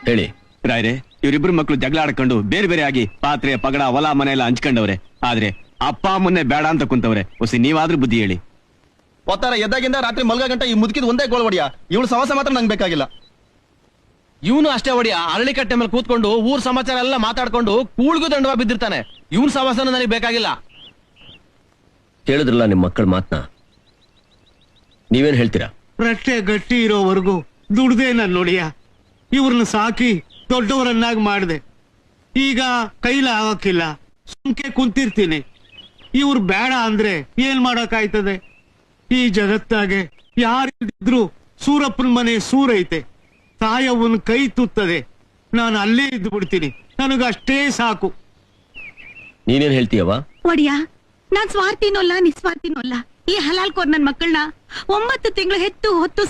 ಹೇಳಿ ರಾಯ್ರೆ, ಇವರಿಬ್ರು ಮಕ್ಳು ಜಗಳ ಆಡ್ಕೊಂಡು ಬೇರೆ ಬೇರೆ ಆಗಿ ಪಾತ್ರೆ ಪಗಡ ಹೊಲ ಮನೆ ಎಲ್ಲ ಹಂಚ್ಕೊಂಡವ್ರೆ. ಆದ್ರೆ ಅಪ್ಪ ಅಮ್ಮನ್ನೇ ಬೇಡ ಅಂತ ಕುಂತವ್ರೆ. ಹೊಸಿ ನೀವಾದ್ರೂ ಬುದ್ಧಿ ಹೇಳಿ. ಒತ್ತಾರ ಎದ್ದಾಗಿಂದ ರಾತ್ರಿ ಮಲ್ಗ ಗಂಟ ಈ ಮುದುಕಿದ್ ಒಂದೇ ಗೋಳ್ ಹೊಡಿಯ. ಇವಳು ಸಮಸ್ಯೆ ಮಾತ್ರ ನಂಗೆ ಬೇಕಾಗಿಲ್ಲ. ಇವನು ಅಷ್ಟೇ ಹೊಡಿಯ. ಅರಳಿಕಟ್ಟೆ ಮೇಲೆ ಕೂತ್ಕೊಂಡು ಊರ್ ಸಮಾಚಾರ ಎಲ್ಲ ಮಾತಾಡ್ಕೊಂಡು ಕೂಳ್ಗೂ ದಂಡವ ಬಿದ್ದಿರ್ತಾನೆ. ಇವನ್ ಸಮಾಚಾರ ನನಗೆ ಬೇಕಾಗಿಲ್ಲ. ಕೇಳಿದ್ರಲ್ಲ ನಿಮ್ ಮಕ್ಕಳ ಮಾತನ್ನ, ನೀವೇನ್ ಹೇಳ್ತೀರಾ? ರಟ್ಟೆ ಗಟ್ಟಿ ಇರೋವರೆಗೂ ದುಡ್ದೇ ನಾನು ನೋಡಿಯ. ಇವ್ರನ್ನ ಸಾಕಿ ದೊಡ್ಡವರನ್ನಾಗಿ ಮಾಡಿದೆ. ಈಗ ಕೈಲ ಆಗಕ್ಕಿಲ್ಲ, ಸುಮ್ಕೆ ಕುಂತಿರ್ತೀನಿ. ಇವ್ರು ಬೇಡ ಅಂದ್ರೆ ಏನ್ ಮಾಡಕ್ಕಾಯ್ತದೆ? ಈ ಜಗತ್ತಾಗೆ ಯಾರಿದ್ರು ಸೂರಪ್ಪನ ಮನೆ ಸೂರೈತೆ, ತಾಯವ್ವನ ಕೈ ತುತ್ತದೆ. ನಾನು ಅಲ್ಲೇ ಇದ್ದು ಬಿಡ್ತೀನಿ, ನನಗಷ್ಟೇ ಸಾಕು. ನೀನೇನ್ ಹೇಳ್ತೀಯವ? ಒಡಿಯ, ನಾನ್ ಸ್ವಾರ್ಥಿನೂ ಅಲ್ಲ ನಿಸ್ವಾರ್ಥಿನೂ ಅಲ್ಲ. ಈ ಹಲಾಲ್ ಕೋರ್ ನನ್ ಮಕ್ಕಳನ್ನ 9 ತಿಂಗಳು ಹೆತ್ತು ಹೊತ್ತು